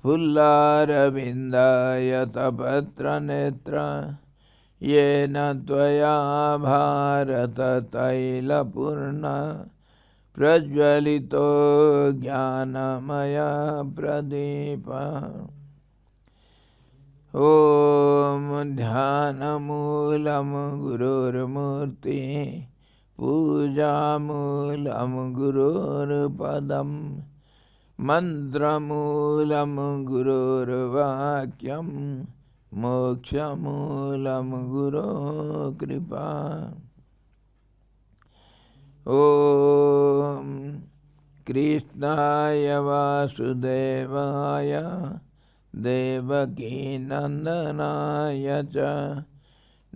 फुल्लारविन्दायतपत्रनेत्र येन त्वया भारततैलपूर्णा प्रज्वलितो ज्ञानमय प्रदीपः। ॐ ध्यानमूलं गुरुर्मूर्तिः पूजामूलं गुरुर्पदं मन्त्रमूलं गुरुर्वाक्यं मोक्षमूलं गुरोः कृपा। ॐ कृष्णाय वासुदेवाय देवकीनन्दनाय च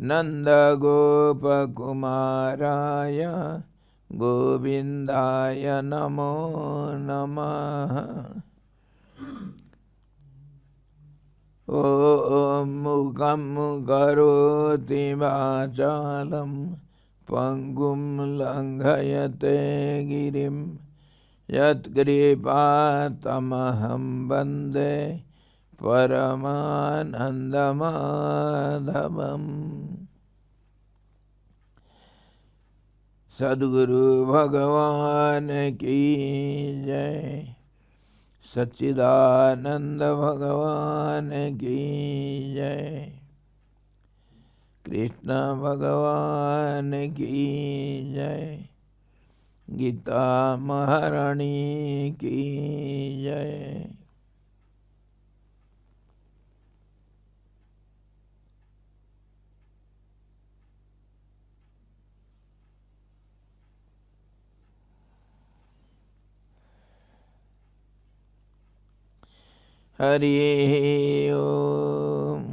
नन्दगोपकुमाराय गोविन्दाय नमो नमः। ॐ मुखं करोति वाचालं पङ्गुं लङ्घयते गिरिं यत्कृपातमहं वन्दे परमानन्दमाधवम्। सद्गुरु भगवान की जय, सच्चिदानंद भगवान की जय, कृष्ण भगवान की जय, गीता महारानी की जय। हरि ओम।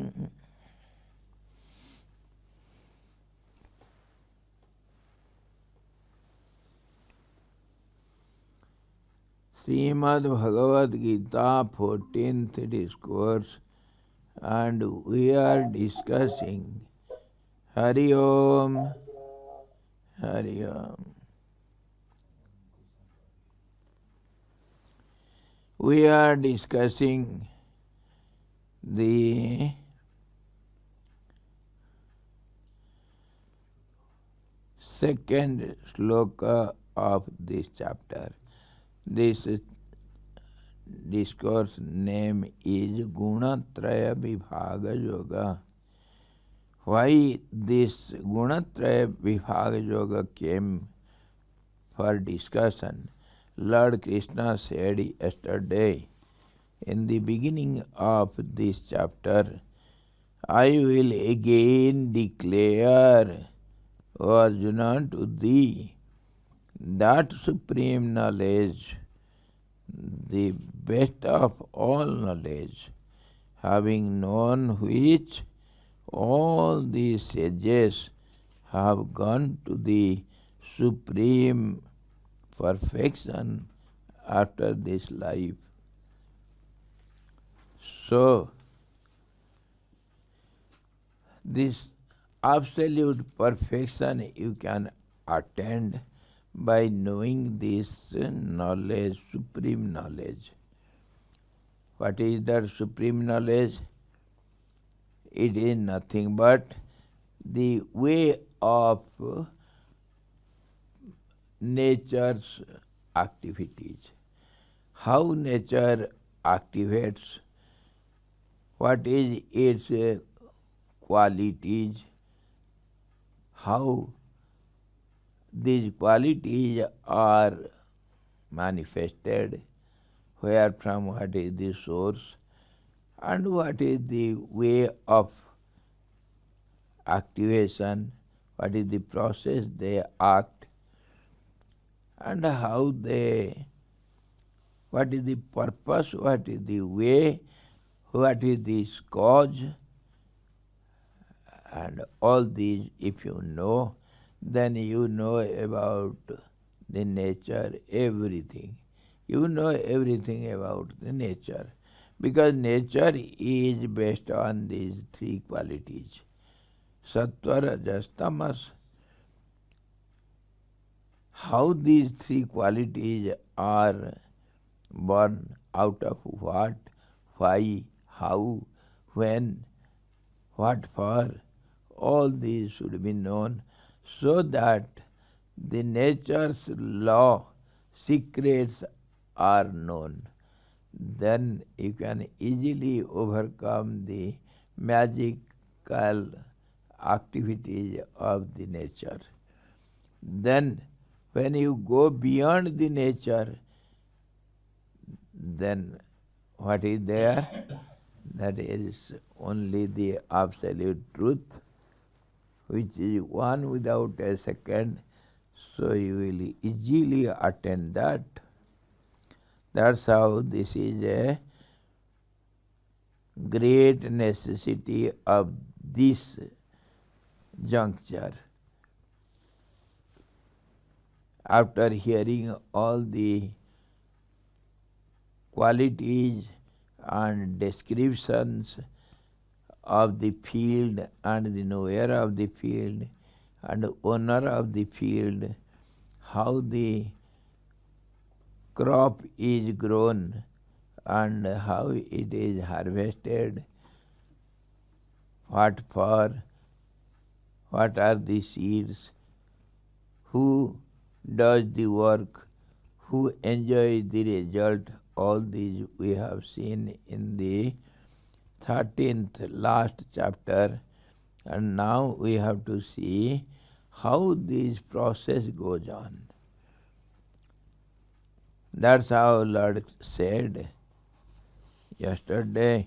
Srimad Bhagavad Gita 14th discourse, and we are discussing Hari Om, Hari Om. We are discussing the second sloka of this chapter. This discourse name is Gunatraya Vibhaga Yoga. Why this Gunatraya Vibhaga Yoga came for discussion? Lord Krishna said yesterday in the beginning of this chapter, I will again declare, O Arjuna, to thee that supreme knowledge, the best of all knowledge, having known which all these sages have gone to the supreme perfection after this life. So, this absolute perfection you can attain by knowing this knowledge, supreme knowledge. What is that supreme knowledge? It is nothing but the way of nature's activities. How nature activates, what is its qualities, how these qualities are manifested, where from what is the source, and what is the way of activation, what is the process they act, and how they, what is the purpose, what is the way, what is the cause, and all these if you know, then you know about the nature, everything. You know everything about the nature, because nature is based on these three qualities, sattva, rajas, tamas. How these three qualities are born, out of what, why, how, when, what for, all these should be known, so that the nature's law, secrets are known. Then you can easily overcome the magical activities of the nature. Then when you go beyond the nature, then what is there? That is only the absolute truth, which is one without a second, so you will easily attain that. That's how this is a great necessity of this juncture. After hearing all the qualities and descriptions of the field and the knower of the field and owner of the field, how the crop is grown and how it is harvested, what for, what are the seeds, who does the work, who enjoys the result, all these we have seen in the 13th last chapter, and now we have to see how this process goes on. That's how Lord said yesterday,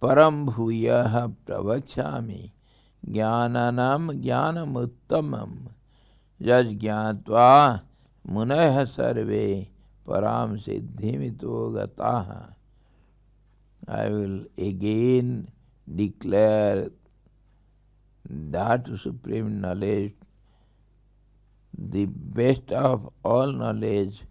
Param bhuyaha pravachami jnananam jnanamuttamam yaj jnatva munayah sarve param siddhimito gataha. I will again declare that supreme knowledge, the best of all knowledge,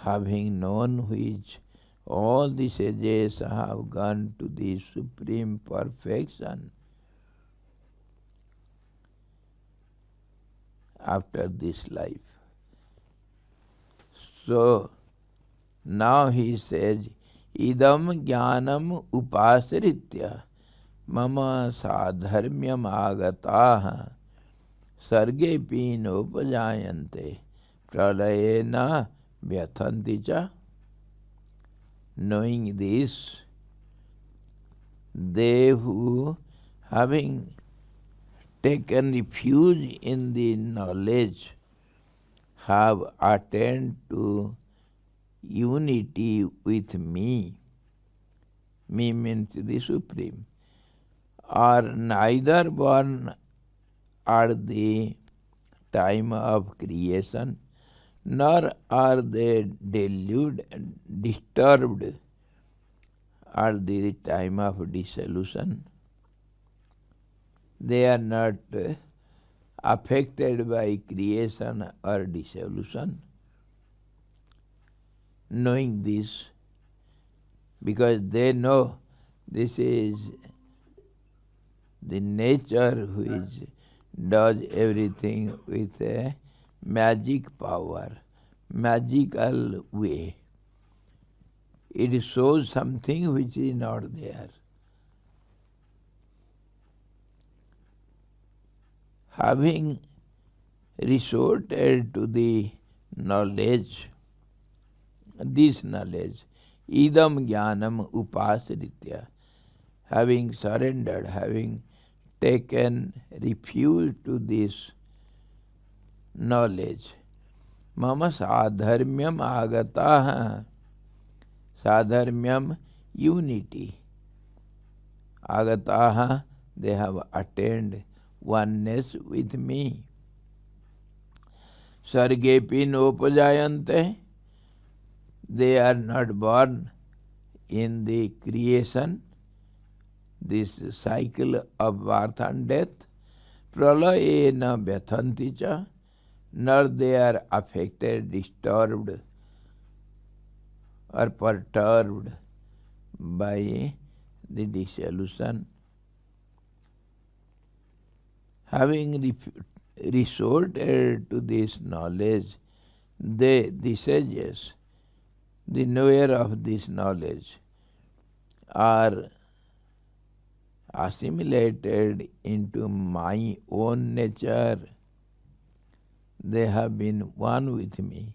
having known which all the sages have gone to the supreme perfection after this life. So now he says, idam jnanam upasritya mama sadharmyam agataha sargepi nopajayante pralayena vyathanti cha. Knowing this, they who, having taken refuge in the knowledge, have attained to unity with me. Me means the Supreme, are neither born at the time of creation, nor are they disturbed at the time of dissolution. They are not affected by creation or dissolution. Knowing this, because they know this is the nature which does everything with a magic power, magical way. It shows something which is not there. Having resorted to the knowledge, this knowledge, idam jnanam upasritya, having surrendered, having taken refuge to this knowledge, mama sadharmyam agataha, sadharmyam unity, agataha, they have attained oneness with me. Sargepi nopajayante, they are not born in the creation, this cycle of birth and death. Pralayena vyathanti cha, nor they are affected, disturbed or perturbed by the dissolution. Having resorted to this knowledge, they, the sages, the knower of this knowledge, are assimilated into my own nature. They have been one with me.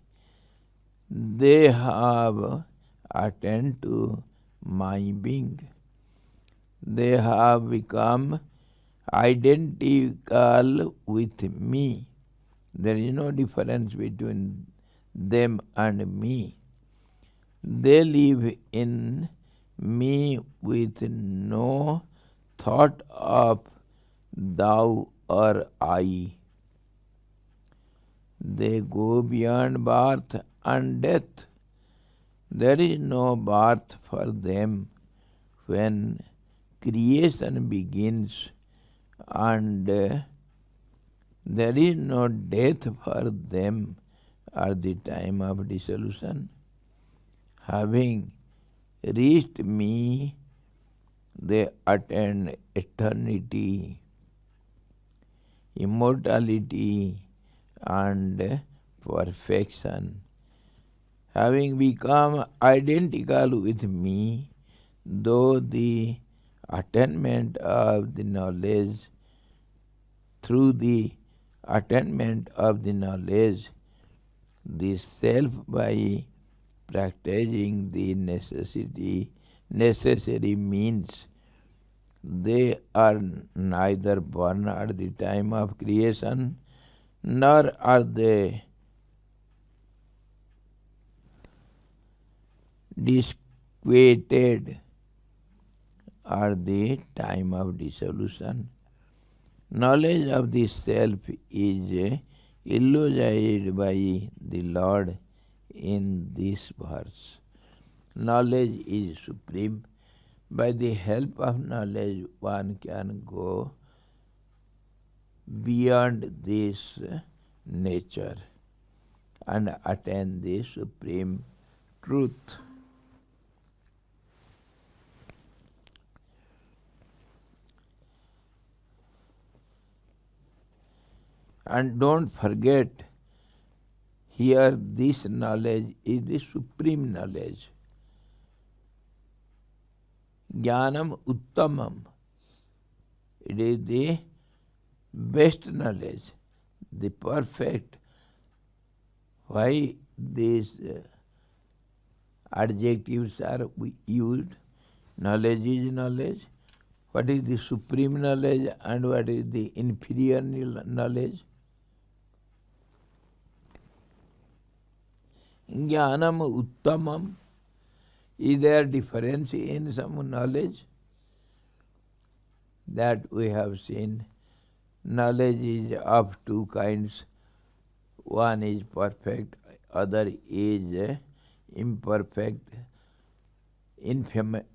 They have attained to my being. They have become identical with me. There is no difference between them and me. They live in me with no thought of thou or I. They go beyond birth and death. There is no birth for them when creation begins, and there is no death for them at the time of dissolution. Having reached me, they attain eternity, immortality, and perfection. Having become identical with me, though the attainment of the knowledge, through the attainment of the knowledge, the self by practicing the necessary means, they are neither born at the time of creation, nor are they disquieted at the time of dissolution. Knowledge of the self is eulogized by the Lord in this verse. Knowledge is supreme. By the help of knowledge, one can go beyond this nature and attain the supreme truth. And don't forget, here this knowledge is the supreme knowledge. Jnanam Uttamam. It is the best knowledge, the perfect. Why these adjectives are used? Knowledge is knowledge. What is the supreme knowledge and what is the inferior knowledge? Jnanam Uttamam. Is there difference in some knowledge? That we have seen. Knowledge is of two kinds. One is perfect, other is imperfect, informative.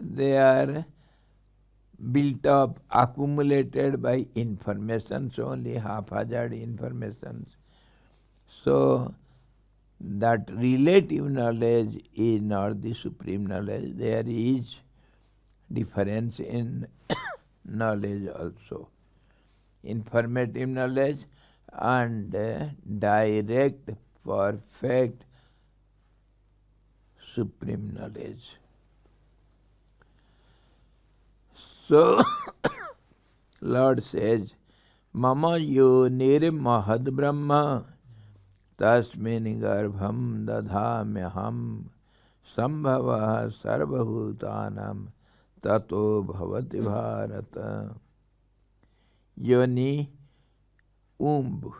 They are built up, accumulated by informations, only haphazard informations. So, that relative knowledge is not the supreme knowledge. There is difference in knowledge also. Informative knowledge and direct, perfect, supreme knowledge. So, Lord says, Mama yonir mahad brahma tasmin garbham dadhamyaham sambhava sarvabhutanam tato bhavati bharata. Yoni, womb,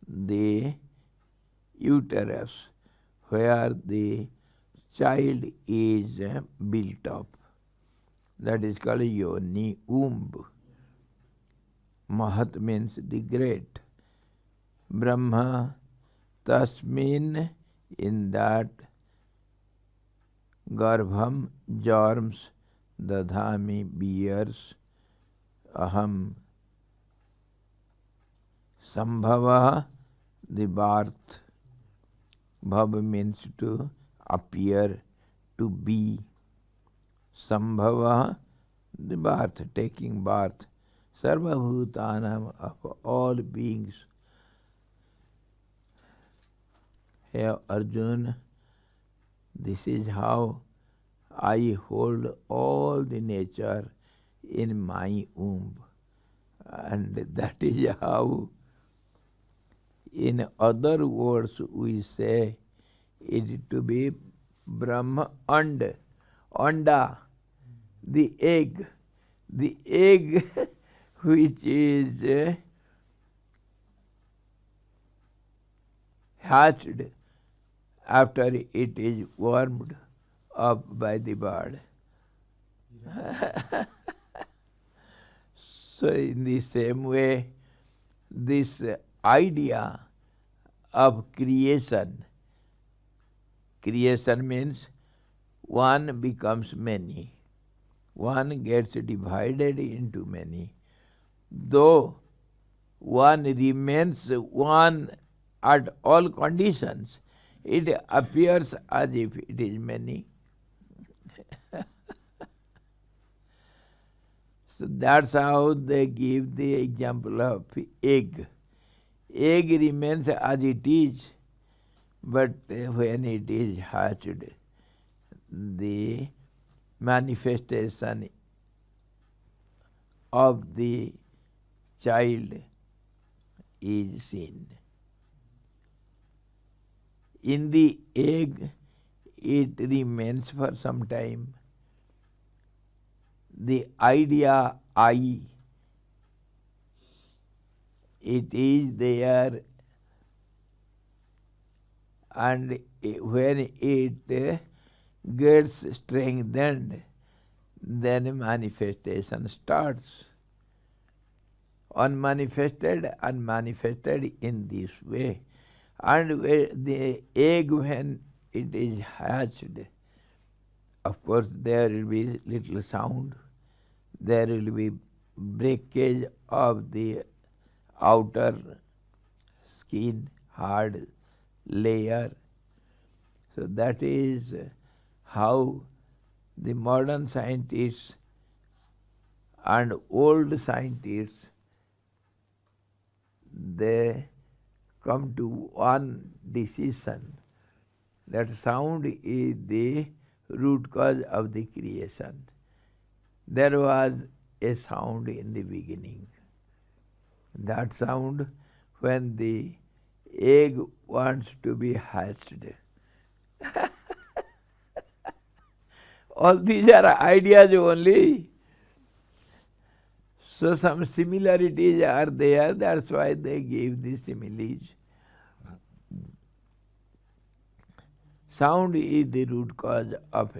the uterus, where the child is built up. That is called yoni, womb. Mahat means the great. Brahma, tasmin, in that. Garbham, germs. Dadhami, bears. Aham, sambhava, the birth. Bhav means to appear, to be. Sambhava, the birth, taking birth, Sarva Bhutanam, of all beings. Hey Arjuna, this is how I hold all the nature in my womb. And that is how, in other words, we say it to be Brahma Anda, the egg which is hatched after it is warmed up by the bird. So in the same way, this idea of creation means one becomes many. One gets divided into many. Though one remains one at all conditions, it appears as if it is many. So that's how they give the example of egg. Egg remains as it is, but when it is hatched, the manifestation of the child is seen. In the egg, it remains for some time. The idea I, it is there, and when it gets strengthened, then manifestation starts. Unmanifested and manifested in this way. And the egg, when it is hatched, of course there will be little sound, there will be breakage of the outer skin, hard layer. So that is how the modern scientists and old scientists, they come to one decision, that sound is the root cause of the creation. There was a sound in the beginning. That sound, when the egg wants to be hatched. All these are ideas only. So some similarities are there, that's why they gave the similes. Sound is the root cause of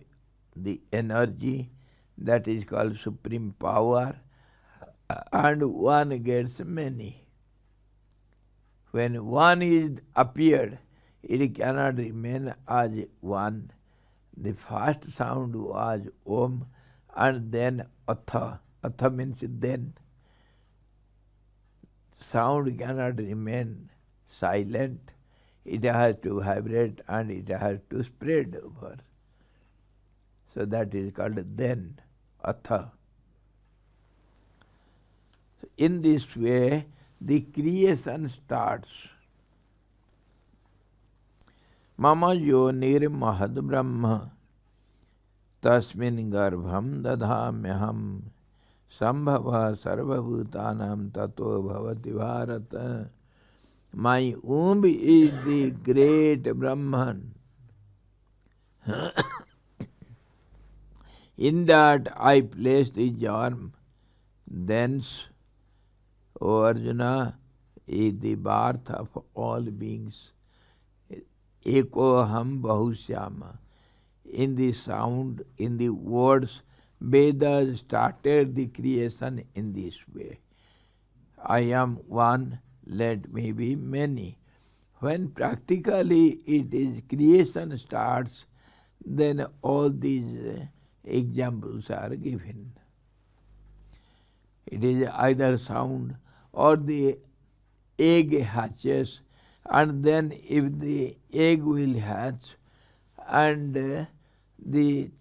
the energy, that is called supreme power, and one gets many. When one is appeared, it cannot remain as one. The first sound was Om, and then Atha. Atha means then. Sound cannot remain silent. It has to vibrate and it has to spread over. So that is called then, Atha. In this way, the creation starts. Mama yonir mahad brahma tasmin garbham dadhamyaham sambhava sarvabhutanam tato bhavati bharata. My womb is the great Brahman. In that I place the germ. Thence, O Arjuna, is the birth of all beings. Ekoham Bahushyama. In the sound, in the words, Vedas started the creation in this way. I am one, let me be many. When practically it is creation starts, then all these examples are given. It is either sound or the egg hatches, and then if the egg will hatch and the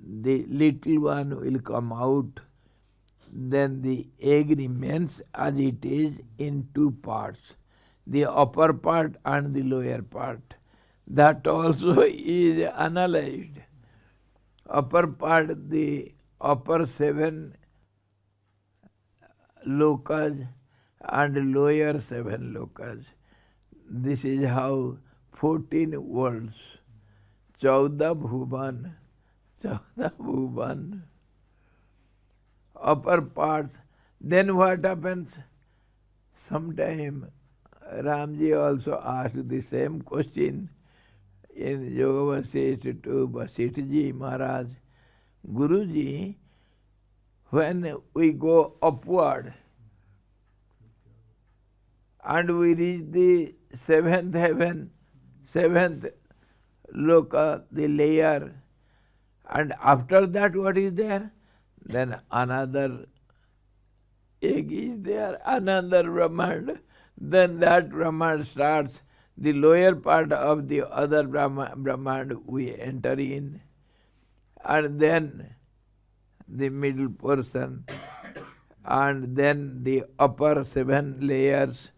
the little one will come out, then the egg remains as it is in two parts, the upper part and the lower part. That also is analyzed. Upper part, the upper 7 lokas and lower 7 lokas. This is how 14 worlds, Chauda Bhuvan, Chauda Bhuvan, upper parts. Then what happens? Sometime Ramji also asked the same question in Yoga Vasishtha to Vasishtha Maharaj. Guruji, when we go upward and we reach the 7th heaven, 7th loka, the layer, and after that what is there? Then another egg is there, another Brahmand. Then that Brahmand starts, the lower part of the other Brahmand we enter in, and then the middle portion, and then the upper 7 layers,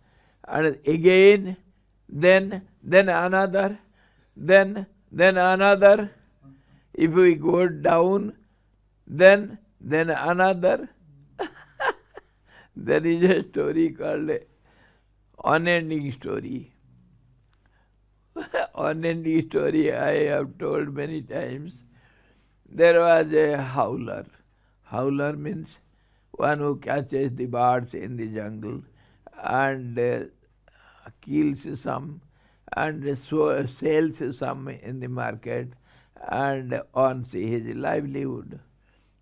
and again, then another, then another. If we go down, then another. There is a story called unending story. Unending story I have told many times. There was a howler. Howler means one who catches the birds in the jungle and kills some and sells some in the market and earns his livelihood.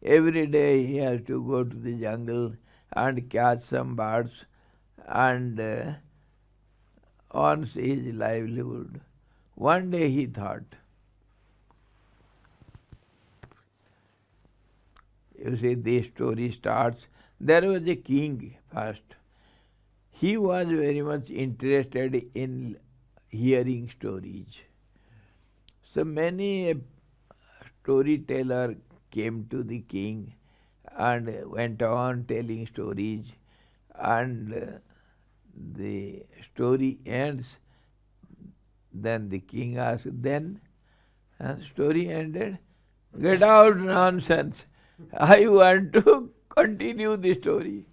Every day he has to go to the jungle and catch some birds and earns his livelihood. One day he thought, you see, this story starts. There was a king first. He was very much interested in hearing stories. So many storyteller came to the king and went on telling stories, and the story ends. Then the king asked, then? Story ended? Get out, nonsense. I want to continue the story.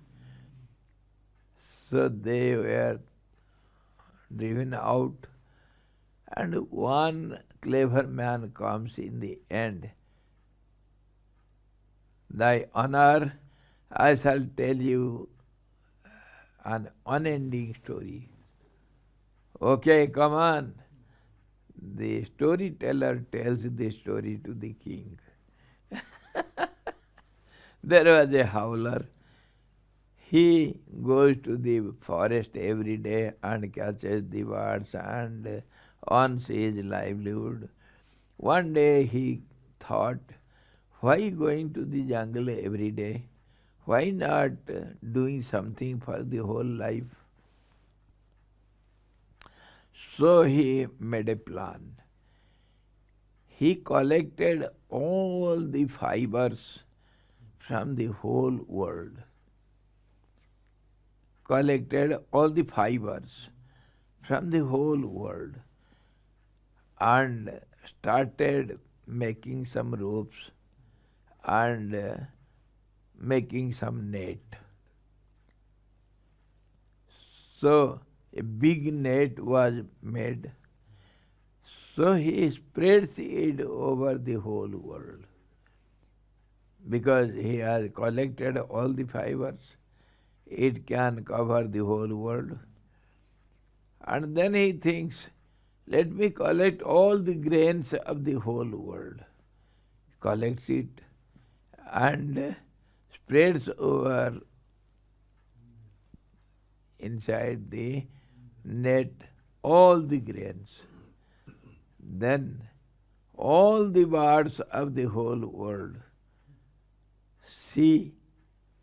So they were driven out, and one clever man comes in the end. Thy honor, I shall tell you an unending story. Okay, come on. The storyteller tells the story to the king. There was a howler. He goes to the forest every day and catches the birds and earns his livelihood. One day he thought, why going to the jungle every day? Why not doing something for the whole life? So he made a plan. He collected all the fibers from the whole world. Collected all the fibers from the whole world and started making some ropes and making some net. So a big net was made. So he spreads it over the whole world because he has collected all the fibers. It can cover the whole world. And then he thinks, let me collect all the grains of the whole world. Collects it and spreads over inside the net all the grains. Then all the birds of the whole world see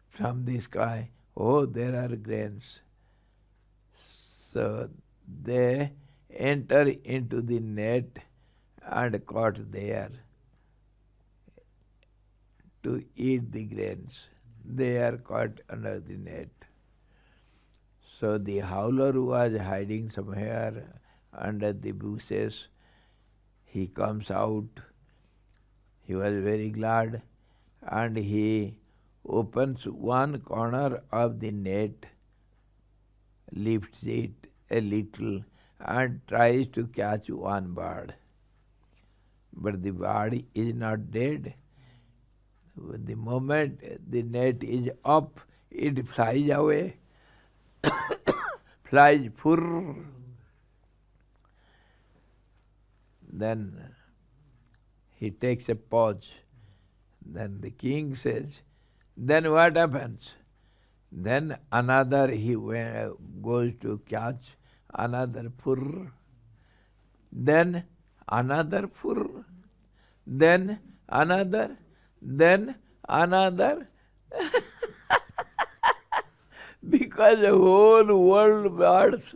from the sky, oh, there are grains. So they enter into the net and caught there. to eat the grains. They are caught under the net. So the howler was hiding somewhere under the bushes. He comes out. He was very glad, and he opens one corner of the net, lifts it a little, and tries to catch one bird. But the bird is not dead. The moment the net is up, it flies away, flies furr. Then he takes a pause. Then the king says, then what happens? Then another he goes to catch another furr. Then another furr. Then another. Then another. Because the whole world birds,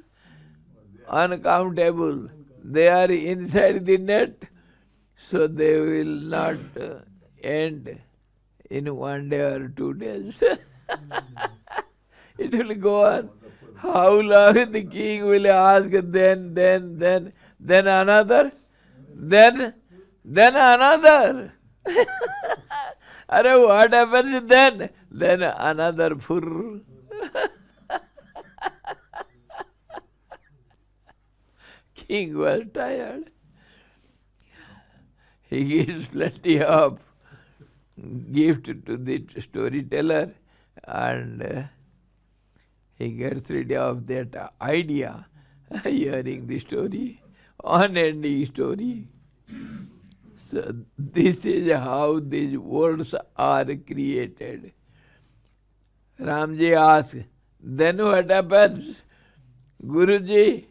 uncountable, they are inside the net, so they will not end in 1 day or 2 days. It will go on. How long the king will ask, then another, then another. What happens then? Then another furr. King was tired. He gives plenty of gift to the storyteller, and he gets rid of that idea, hearing the story, unending story. So this is how these worlds are created. Ramji asks, then what happens? Guruji,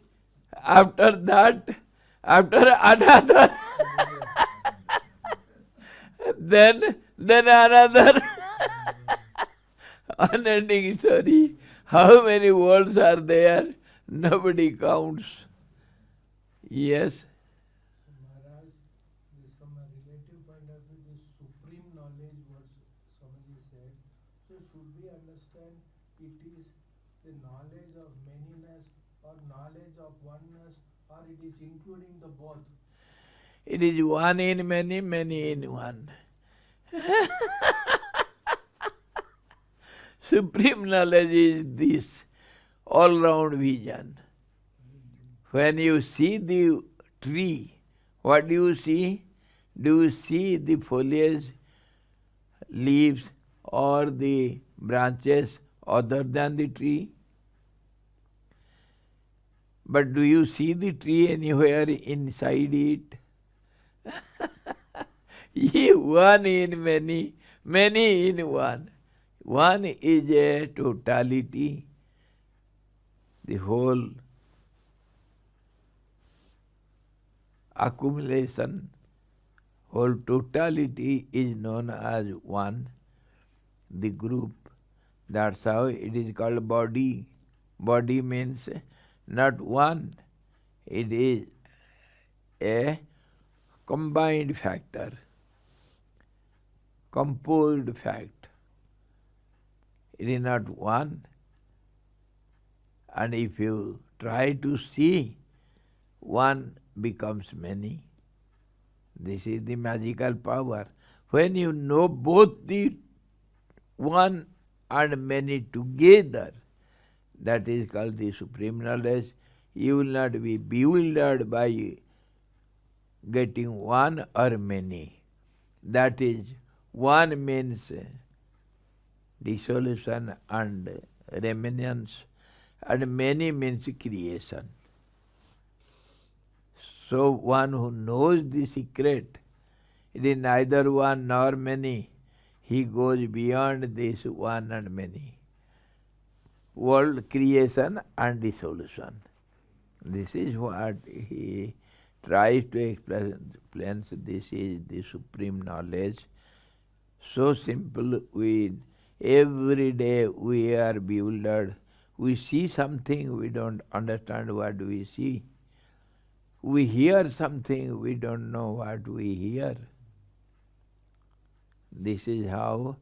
after that, after another, then another. Unending story. How many worlds are there? Nobody counts. Yes. Maharaj, from a relative point of view, this supreme knowledge, what Swamiji said, so should we understand it is the knowledge of manyness or knowledge of oneness, or it is including the both? It is one in many, many in one. Supreme knowledge is this all-round vision. When you see the tree, what do you see? Do you see the foliage, leaves, or the branches other than the tree? But do you see the tree anywhere inside it? One in many, many in one. One is a totality, the whole accumulation, whole totality is known as one, the group. That's how it is called body. Body means not one, it is a combined factor, composed fact. It is not one. And if you try to see, one becomes many. This is the magical power. When you know both the one and many together, that is called the supreme knowledge. You will not be bewildered by getting one or many. That is, one means dissolution and remnants, and many means creation. So one who knows the secret, it is neither one nor many. He goes beyond this one and many. World creation and dissolution. This is what he tries to explain. This is the supreme knowledge. So simple, every day we are bewildered. We see something, we don't understand what we see. We hear something, we don't know what we hear. This is how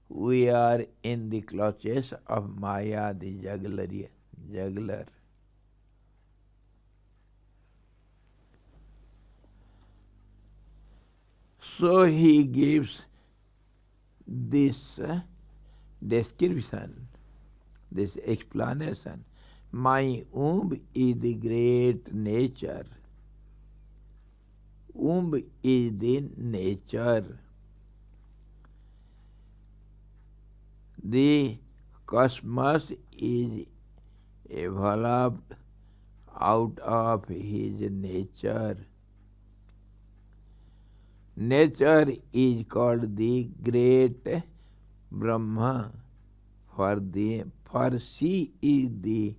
we are in the clutches of Maya, the juggler. So he gives this description, this explanation. My womb is the great nature. Womb is the nature. The cosmos is evolved out of his nature. Nature is called the great Brahma, for she is the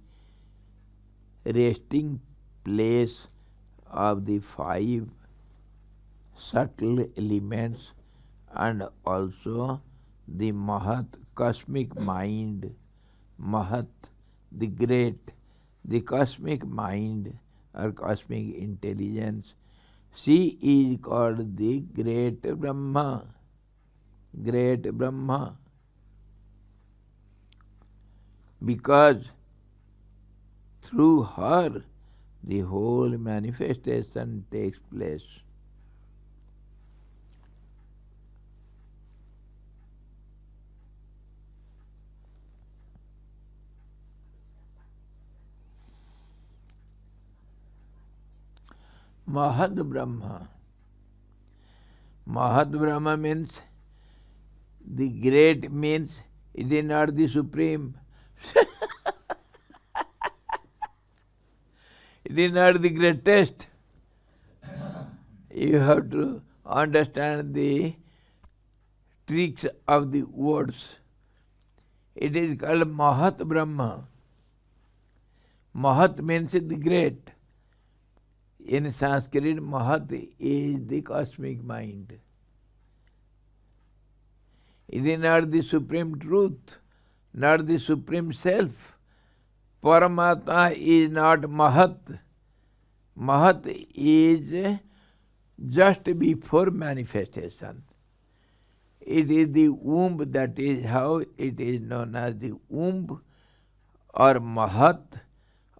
resting place of the five subtle elements and also the Mahat cosmic mind. Mahat, the great, the cosmic mind or cosmic intelligence. She is called the great Brahma. Great Brahma. Because through her the whole manifestation takes place. Mahad Brahma. Mahad Brahma means the great means it is not the supreme. It is not the greatest. You have to understand the tricks of the words. It is called Mahat Brahma. Mahat means the great. In Sanskrit, Mahat is the cosmic mind. It is not the supreme truth, not the supreme self. Paramatma is not Mahat. Mahat is just before manifestation. It is the womb, that is how it is known as the womb or Mahat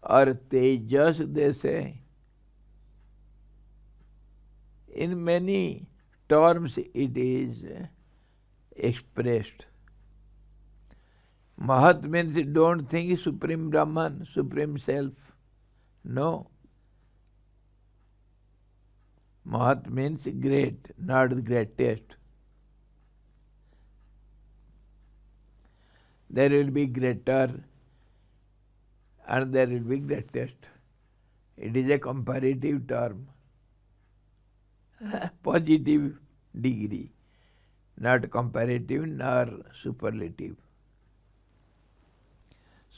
or Tejas, they say. In many terms it is expressed. Mahat means don't think Supreme Brahman, Supreme Self. No. Mahat means great, not the greatest. There will be greater and there will be greatest. It is a comparative term. Positive degree, not comparative nor superlative.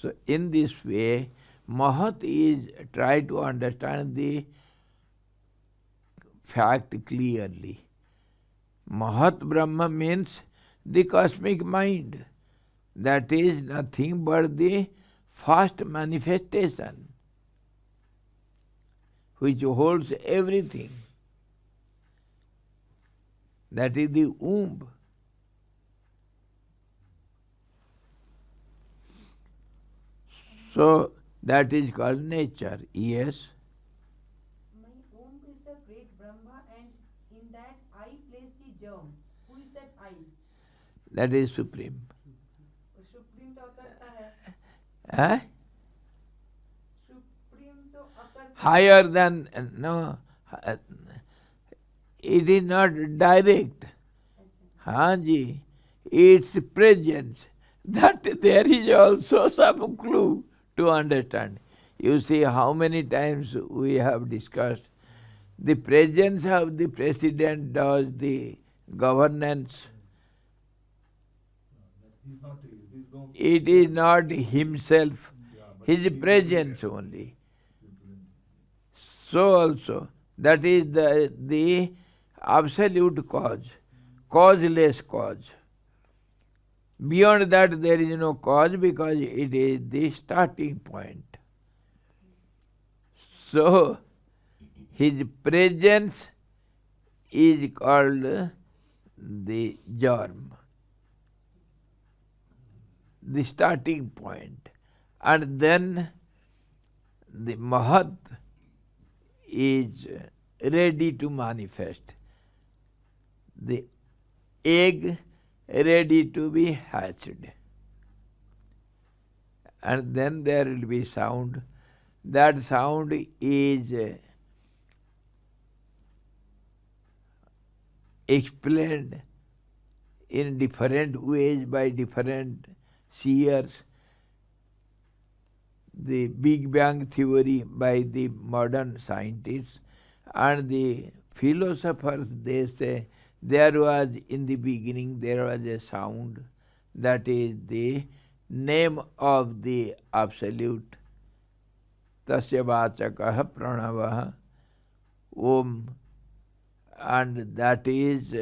So in this way, Mahat is try to understand the fact clearly. Mahat Brahma means the cosmic mind. That is nothing but the first manifestation which holds everything. That is the womb. So that is called nature. Yes. My womb is the great Brahma, and in that I place the germ. Who is that I? That is supreme. Supreme तो अकर्ता है. Huh? Supreme तो अकर्ता. Higher than, no, it is not direct. Hanji, its presence. That there is also some clue to understand. You see how many times we have discussed the presence of the president does the governance. It is not himself, his presence only. So also, that is the absolute cause, causeless cause. Beyond that there is no cause because it is the starting point. So, his presence is called the germ, the starting point, and then the Mahat is ready to manifest. The egg ready to be hatched. And then there will be sound. That sound is explained in different ways by different seers. The Big Bang theory by the modern scientists, and the philosophers, they say there was in the beginning there was a sound, that is the name of the Absolute. Tasya vachakah pranavah om, and that is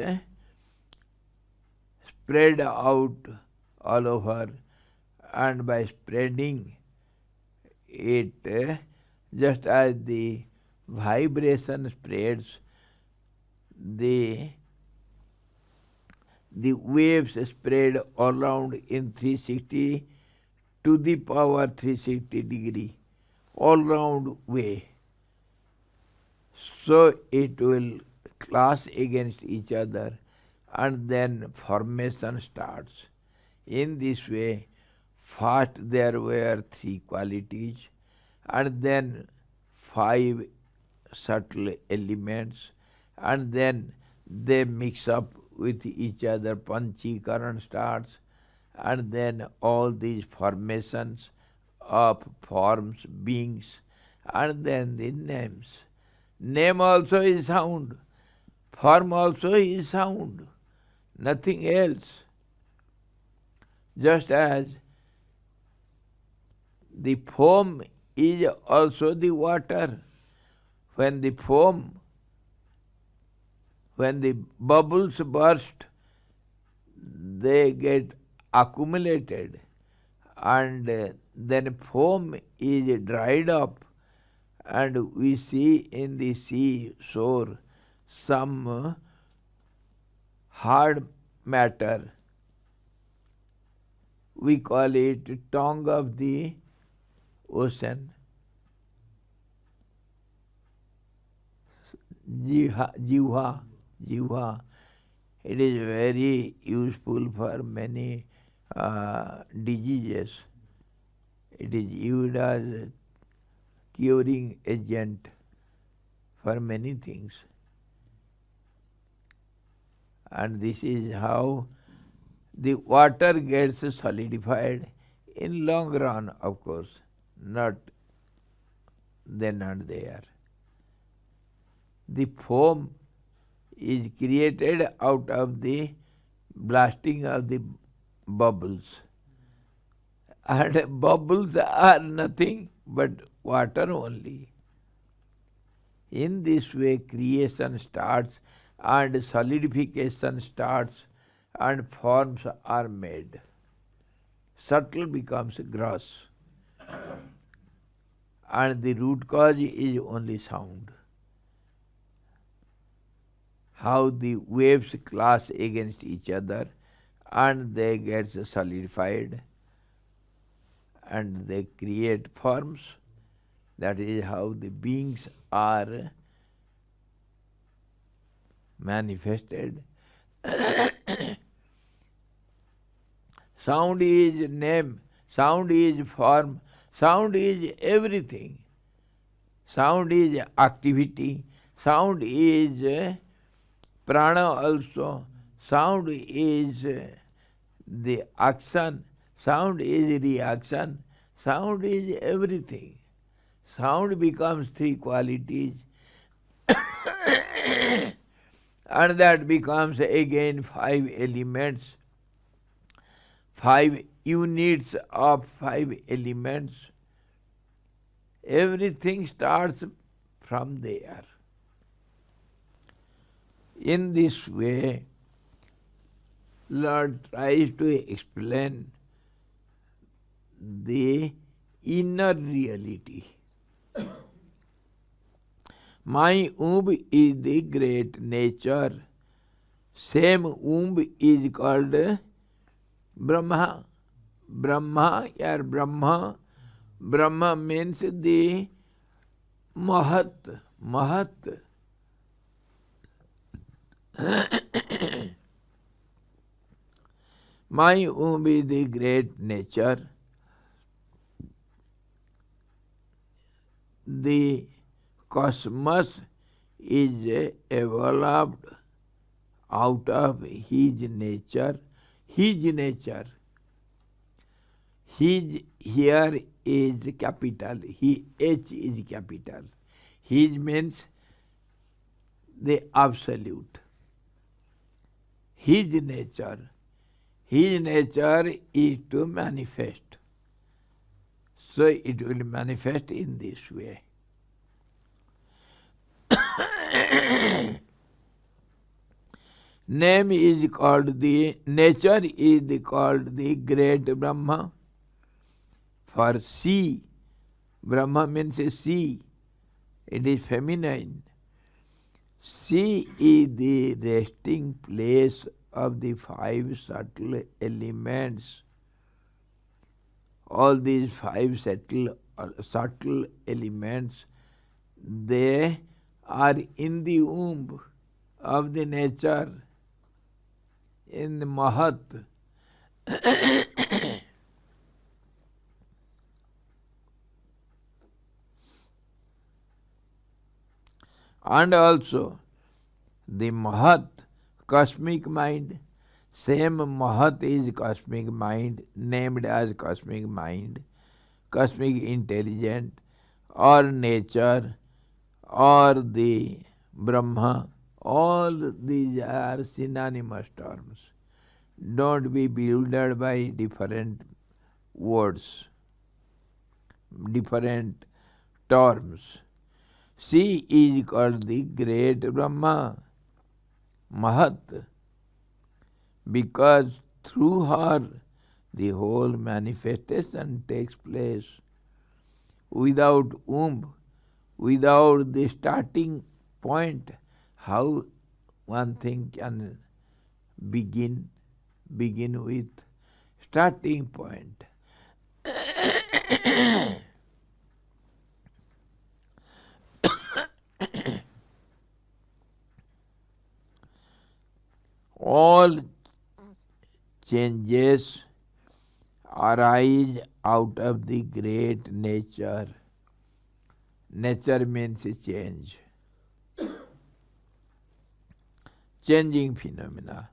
spread out all over, and by spreading it, just as the vibration spreads, the waves spread all around in 360 to the power 360 degree, all round way. So it will clash against each other, and then formation starts. In this way, first there were 3 qualities, and then 5 subtle elements, and then they mix up with each other, Panchikaran starts, and then all these formations of forms, beings, and then the names. Name also is sound, form also is sound, nothing else. Just as the foam is also the water. When the bubbles burst, they get accumulated, and then foam is dried up, and we see in the sea shore some hard matter. We call it tongue of the ocean. Jiva. It is very useful for many diseases. It is used as a curing agent for many things. And this is how the water gets solidified in long run, of course, not then and there. The foam is created out of the blasting of the bubbles. And bubbles are nothing but water only. In this way, creation starts, and solidification starts, and forms are made. Subtle becomes gross. And the root cause is only sound. How the waves clash against each other, and they get solidified, and they create forms. That is how the beings are manifested. Sound is name, sound is form, sound is everything. Sound is activity, sound is prana also, sound is the action, sound is reaction, sound is everything. Sound becomes 3 qualities, and that becomes again 5 elements, 5 units of 5 elements. Everything starts from there. In this way, Lord tries to explain the inner reality. My womb is the great nature, Same womb is called Brahma. Brahma or Brahma. Brahma means the Mahat. Mahat. My womb is the great nature. The cosmos is evolved out of his nature. His nature. His here is capital. He H is capital. His means the absolute. His nature. His nature is to manifest. So it will manifest in this way. Name is called the, nature is called the great Brahma. For sea, Brahma means a sea. It is feminine. Sea is the resting place of the five subtle elements. All these five subtle elements, they are in the womb of the nature, in the Mahat. And also the Mahat, cosmic mind. Same Mahat is cosmic mind, named as cosmic mind, cosmic intelligence, or nature, or the Brahma. All these are synonymous terms. Don't be bewildered by different words, different terms. She is called the great Brahma, Mahat, because through her the whole manifestation takes place. Without womb, without the starting point, how one thing can begin with starting point. All changes arise out of the great nature. Nature means change, changing phenomena.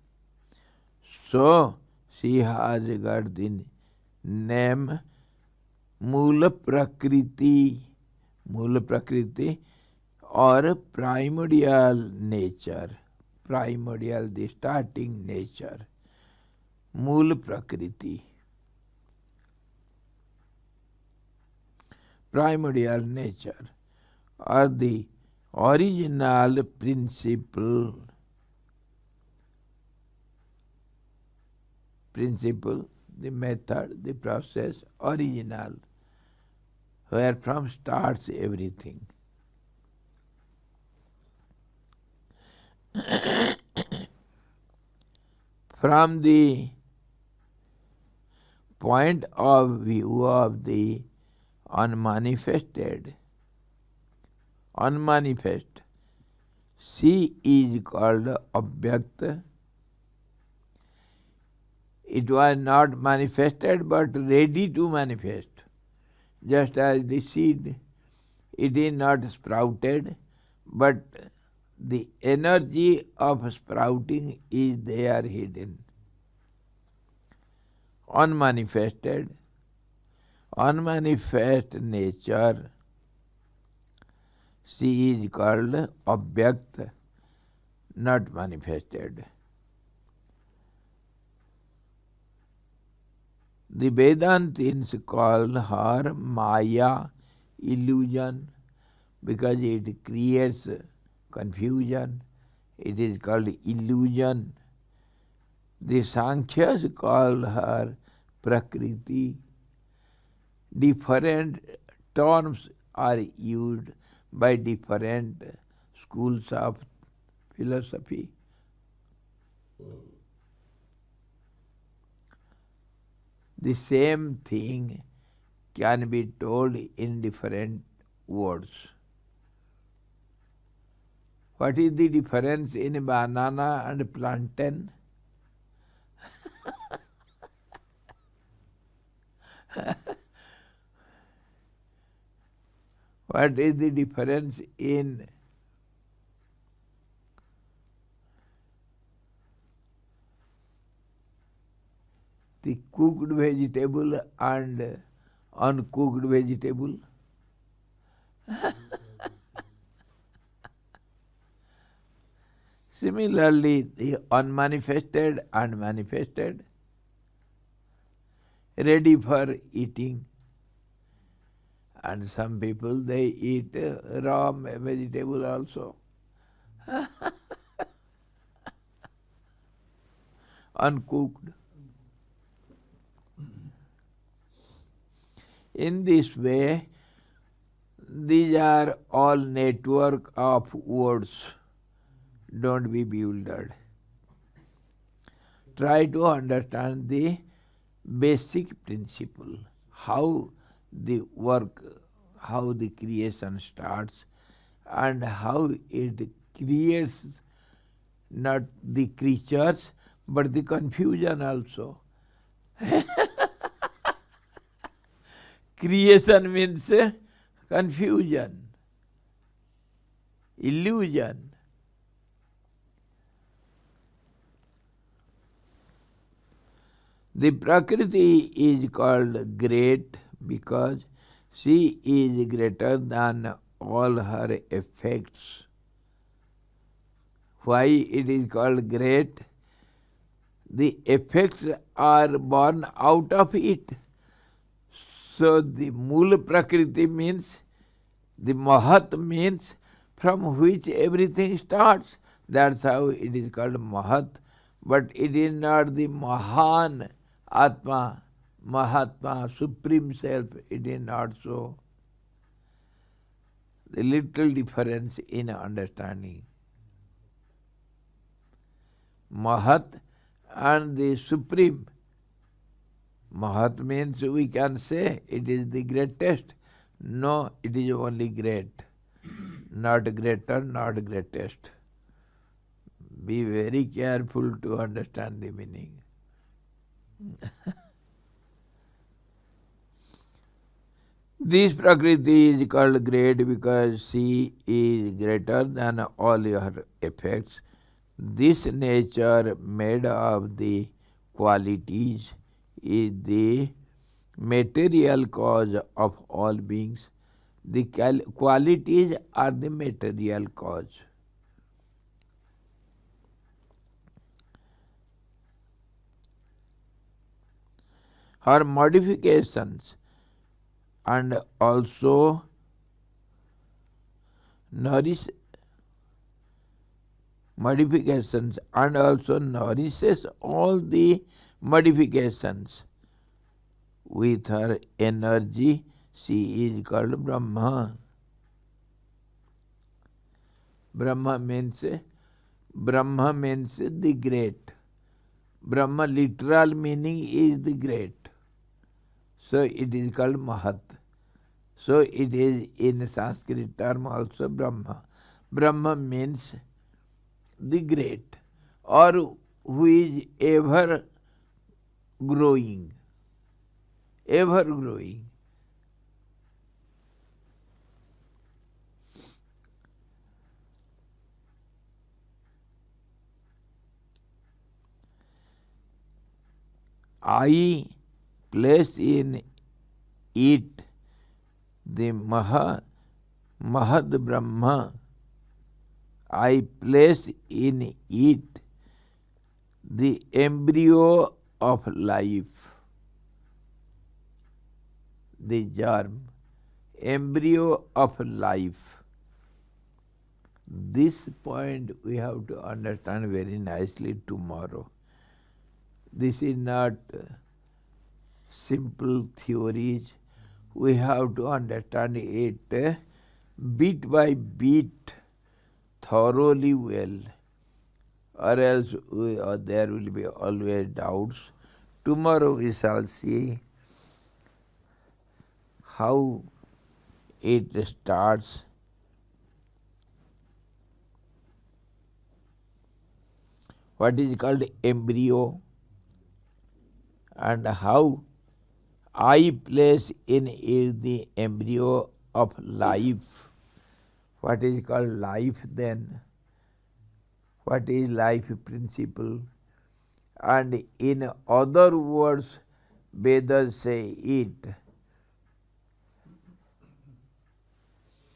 So, she has got the name Mula Prakriti, or primordial nature. Primordial, the starting nature. Mula Prakriti. Primordial nature, or the original principle, the method, the process, original, where from starts everything. From the point of view of the unmanifested, she is called Abhyakt. It was not manifested but ready to manifest. Just as the seed, it is not sprouted, but the energy of sprouting is there hidden. Unmanifested, unmanifest nature, she is called Abhyakt, not manifested. The Vedantins call her Maya, illusion, because it creates confusion. It is called illusion. The Sankhyas call her Prakriti. Different terms are used by different schools of philosophy. The same thing can be told in different words. What is the difference in banana and plantain? What is the difference in the cooked vegetable and uncooked vegetable? Similarly, the unmanifested and manifested, ready for eating. And some people, they eat raw vegetable also. Uncooked. In this way, these are all network of words. Don't be bewildered. Try to understand the basic principle, how the work, how the creation starts, and how it creates not the creatures, but the confusion also. Creation means confusion, illusion. The Prakriti is called great because she is greater than all her effects. Why it is called great? The effects are born out of it. So the Mula Prakriti means, the Mahat means from which everything starts. That's how it is called Mahat. But it is not the Mahan Atma, Mahatma, Supreme Self. It is not so. The little difference in understanding. Mahat and the Supreme. Mahat means we can say it is the greatest. No, it is only great. Not greater, not greatest. Be very careful to understand the meaning. This Prakriti is called great because she is greater than all your effects. This nature made of the qualities is the material cause of all beings. The qualities are the material cause. Her modifications and also nourishes all the modifications with her energy. She is called Brahma. Brahma means the great. Brahma literal meaning is the great. So it is called Mahat. So it is in Sanskrit term also Brahma. Brahma means the great, or who is ever growing. Ever growing. I place in it the Mahad Brahma. I place in it the embryo of life, the germ, embryo of life. This point we have to understand very nicely tomorrow. This is not simple theories. We have to understand it bit by bit, thoroughly well. or else or there will be always doubts. Tomorrow we shall see how it starts. What is called embryo, and how I place in it the embryo of life. What is called life then? What is life principle? And in other words, Vedas say it.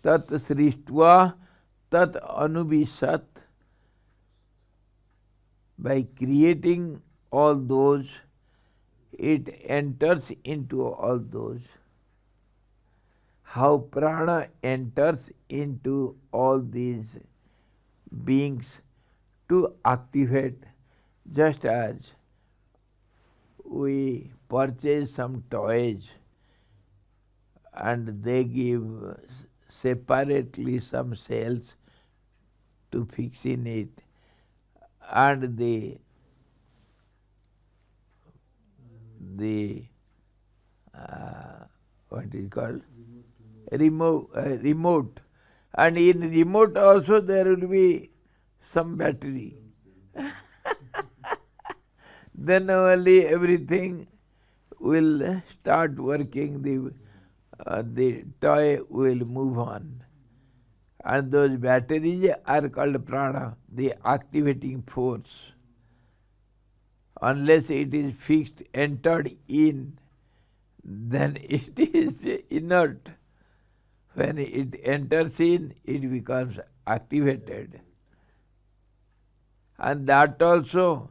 Tat srishtva tat anubhisat. By creating all those, it enters into all those. How prana enters into all these beings to activate, just as we purchase some toys and they give separately some cells to fix in it, and the what is called remote, and in remote also there will be some battery. Then only everything will start working. The toy will move on. And those batteries are called prana, the activating force. Unless it is fixed, entered in, then it is inert. When it enters in, it becomes activated. And that also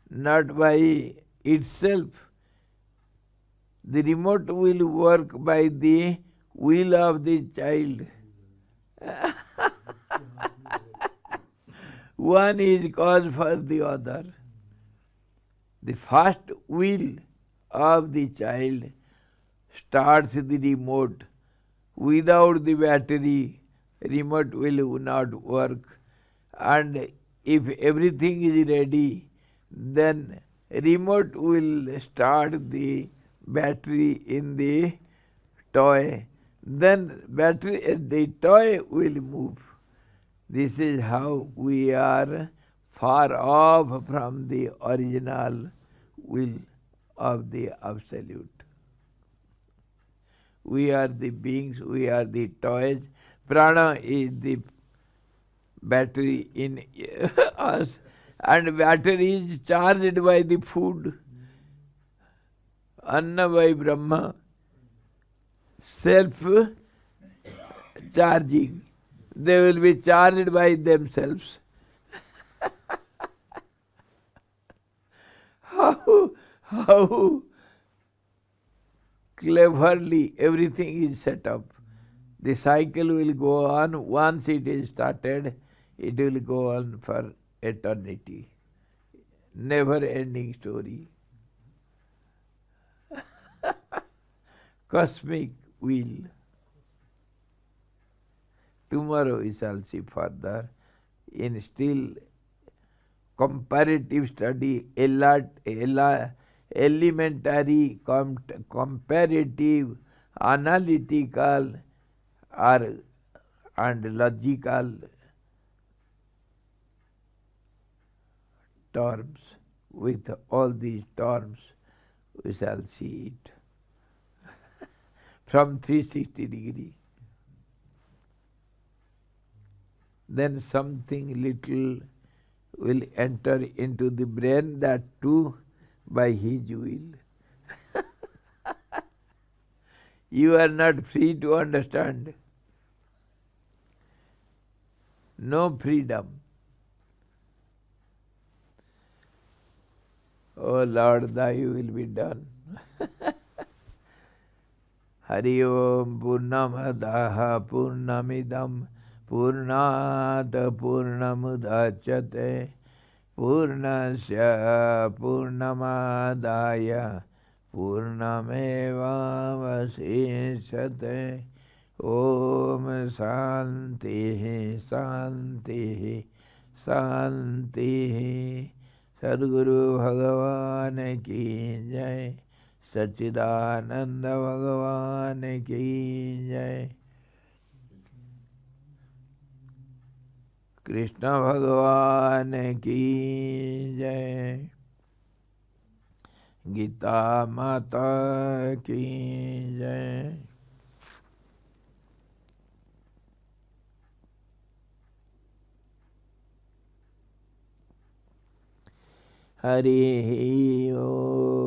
not by itself. The remote will work by the will of the child. One is cause for the other. The first will of the child starts the remote. Without the battery, remote will not work. And if everything is ready, then remote will start the battery in the toy. Then the toy will move. This is how we are far off from the original will of the Absolute. We are the beings, we are the toys. Prana is the battery in us, and battery is charged by the food. Anna by Brahma, self-charging. They will be charged by themselves. How cleverly everything is set up. The cycle will go on. Once it is started, it will go on for eternity. Never ending story. Cosmic will. Tomorrow we shall see further in still comparative study, elementary, comparative, analytical, and logical terms. With all these terms, we shall see it from 360 degree. Then something little will enter into the brain, that too by his will. You are not free to understand. No freedom. Oh Lord, thy will be done. Hari Om Purnamadaha Purnamidam Purnat Purnamudachyate Purnasya Purnamadaya Purnameva Vasishyate Om Shanti Shanti शांति। सद्गुरु भगवान की जय। सच्चिदानंद भगवान की जय। कृष्ण भगवान की जय। गीता माता की जय। हरि ओम।